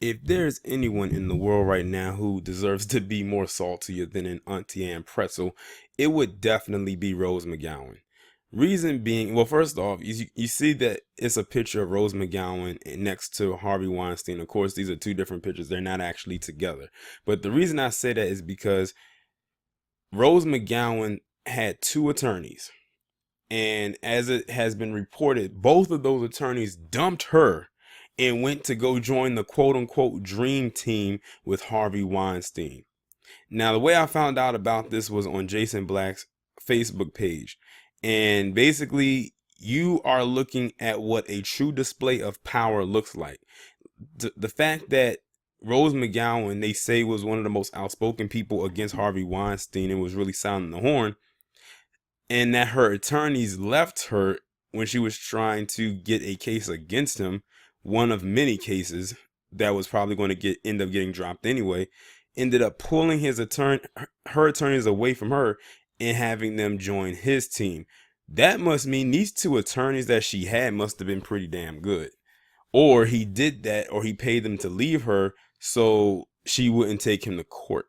If there's anyone in the world right now who deserves to be more saltier than an Auntie Anne pretzel, it would definitely be Rose McGowan. Reason being, well, first off, you see that it's a picture of Rose McGowan next to Harvey Weinstein. Of course, these are two different pictures. They're not actually together. But the reason I say that is because Rose McGowan had two attorneys. And as it has been reported, both of those attorneys dumped her and went to go join the quote unquote dream team with Harvey Weinstein. Now, the way I found out about this was on Jason Black's Facebook page. And basically, you are looking at what a true display of power looks like. The fact that Rose McGowan, they say, was one of the most outspoken people against Harvey Weinstein and was really sounding the horn, and that her attorneys left her when she was trying to get a case against him, one of many cases that was probably going to end up getting dropped anyway, ended up pulling her attorneys away from her and having them join his team. That must mean these two attorneys that she had must have been pretty damn good. Or he did that, or he paid them to leave her so she wouldn't take him to court.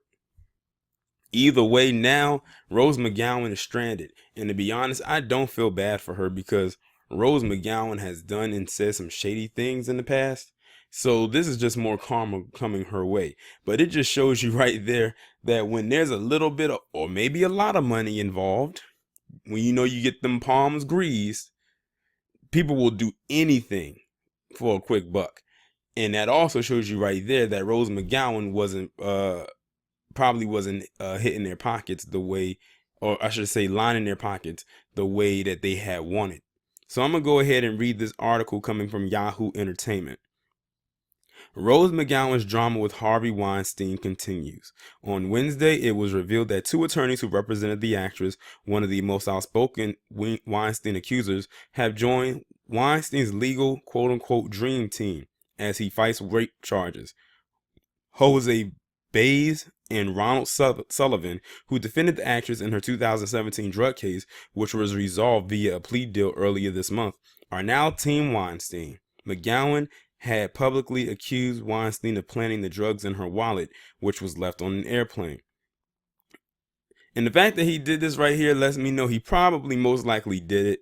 Either way, now Rose McGowan is stranded. And to be honest, I don't feel bad for her because Rose McGowan has done and said some shady things in the past. So this is just more karma coming her way. But it just shows you right there that when there's a little bit of, or maybe a lot of money involved, when you know you get them palms greased, people will do anything for a quick buck. And that also shows you right there that Rose McGowan probably wasn't hitting their pockets the way, or I should say lining their pockets the way that they had wanted. So I'm going to go ahead and read this article coming from Yahoo Entertainment. Rose McGowan's drama with Harvey Weinstein continues. On Wednesday, it was revealed that two attorneys who represented the actress, one of the most outspoken Weinstein accusers, have joined Weinstein's legal quote-unquote dream team as he fights rape charges. Jose Baez and Ronald Sullivan, who defended the actress in her 2017 drug case, which was resolved via a plea deal earlier this month, are now Team Weinstein. McGowan had publicly accused Weinstein of planting the drugs in her wallet, which was left on an airplane. And the fact that he did this right here lets me know he probably most likely did it.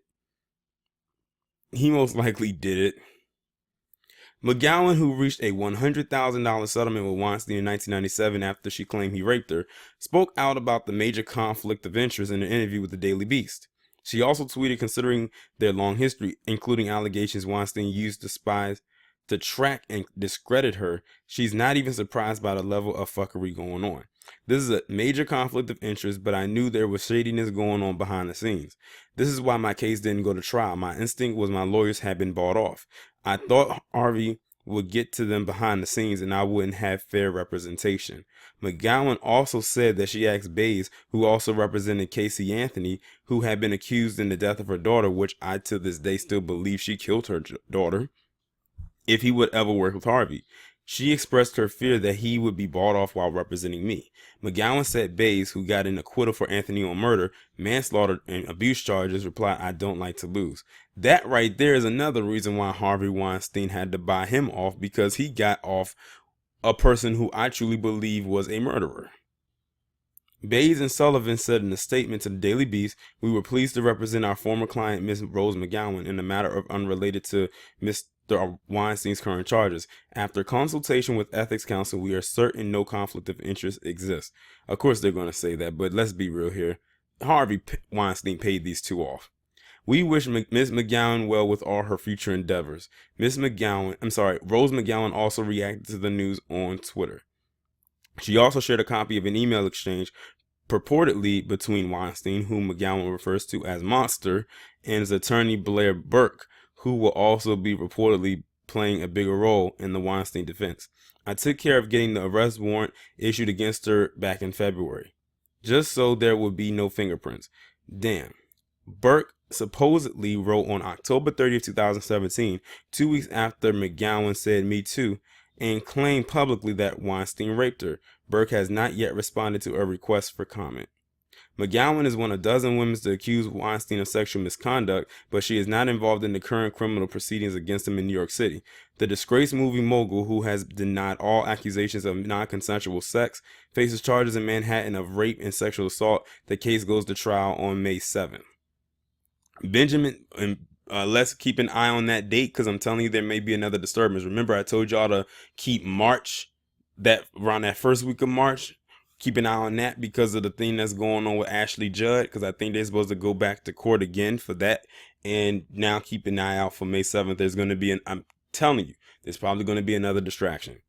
McGowan, who reached a $100,000 settlement with Weinstein in 1997 after she claimed he raped her, spoke out about the major conflict of interest in an interview with the Daily Beast. She also tweeted considering their long history, including allegations Weinstein used the spies to track and discredit her, she's not even surprised by the level of fuckery going on. This is a major conflict of interest, but I knew there was shadiness going on behind the scenes. This is why my case didn't go to trial. My instinct was my lawyers had been bought off. I thought Harvey would get to them behind the scenes and I wouldn't have fair representation. McGowan also said that she asked Baez, who also represented Casey Anthony, who had been accused in the death of her daughter, which I to this day still believe she killed her daughter, if he would ever work with Harvey. She expressed her fear that he would be bought off while representing me. McGowan said Baez, who got an acquittal for Anthony on murder, manslaughter, and abuse charges, replied, "I don't like to lose." That right there is another reason why Harvey Weinstein had to buy him off, because he got off a person who I truly believe was a murderer. Baez and Sullivan said in a statement to the Daily Beast, "We were pleased to represent our former client, Ms. Rose McGowan, in a matter of unrelated to Mr. Weinstein's current charges. After consultation with ethics counsel, we are certain no conflict of interest exists." Of course they're going to say that, but let's be real here. Harvey Weinstein paid these two off. "We wish Ms. McGowan well with all her future endeavors." Rose McGowan also reacted to the news on Twitter. She also shared a copy of an email exchange purportedly between Weinstein, whom McGowan refers to as Monster, and his attorney Blair Burke, who will also be reportedly playing a bigger role in the Weinstein defense. "I took care of getting the arrest warrant issued against her back in February, just so there would be no fingerprints." Damn. Burke supposedly wrote on October 30th, 2017, 2 weeks after McGowan said "Me Too," and claimed publicly that Weinstein raped her. Burke has not yet responded to a request for comment. McGowan is one of a dozen women to accuse Weinstein of sexual misconduct, but she is not involved in the current criminal proceedings against him in New York City. The disgraced movie mogul, who has denied all accusations of non-consensual sex, faces charges in Manhattan of rape and sexual assault. The case goes to trial on May 7th. Benjamin, and let's keep an eye on that date, because I'm telling you there may be another disturbance. Remember, I told y'all to keep March, that around that first week of March. Keep an eye on that because of the thing that's going on with Ashley Judd, because I think they're supposed to go back to court again for that. And now keep an eye out for May 7th. There's going to be I'm telling you, there's probably going to be another distraction.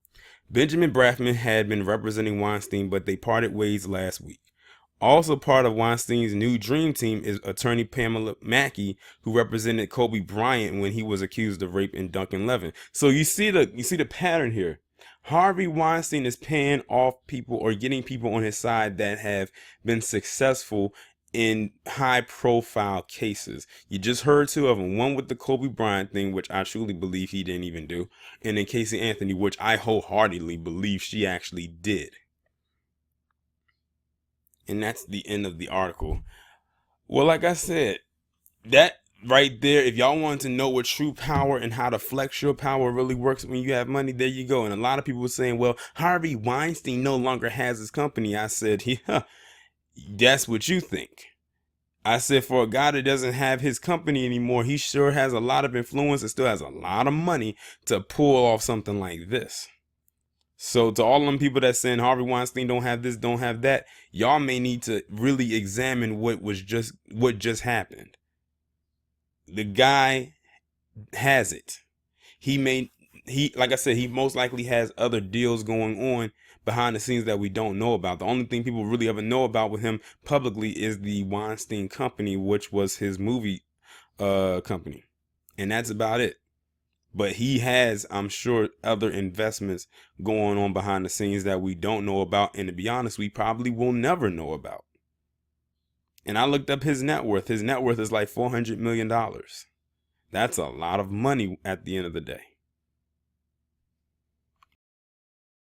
Benjamin Brafman had been representing Weinstein, but they parted ways last week. Also part of Weinstein's new dream team is attorney Pamela Mackey, who represented Kobe Bryant when he was accused of rape in Duncan Levin. So you see the pattern here. Harvey Weinstein is paying off people or getting people on his side that have been successful in high profile cases. You just heard two of them. One with the Kobe Bryant thing, which I truly believe he didn't even do. And then Casey Anthony, which I wholeheartedly believe she actually did. And that's the end of the article. Well, like I said, that right there, if y'all want to know what true power and how to flex your power really works when you have money, there you go. And a lot of people were saying, well, Harvey Weinstein no longer has his company. I said, yeah, that's what you think. I said, for a guy that doesn't have his company anymore, he sure has a lot of influence and still has a lot of money to pull off something like this. So to all them people that saying Harvey Weinstein don't have this, don't have that, y'all may need to really examine what just happened. The guy has it. Like I said, he most likely has other deals going on behind the scenes that we don't know about. The only thing people really ever know about with him publicly is the Weinstein Company, which was his movie company. And that's about it. But he has, I'm sure, other investments going on behind the scenes that we don't know about. And to be honest, we probably will never know about. And I looked up his net worth. His net worth is like $400 million. That's a lot of money at the end of the day.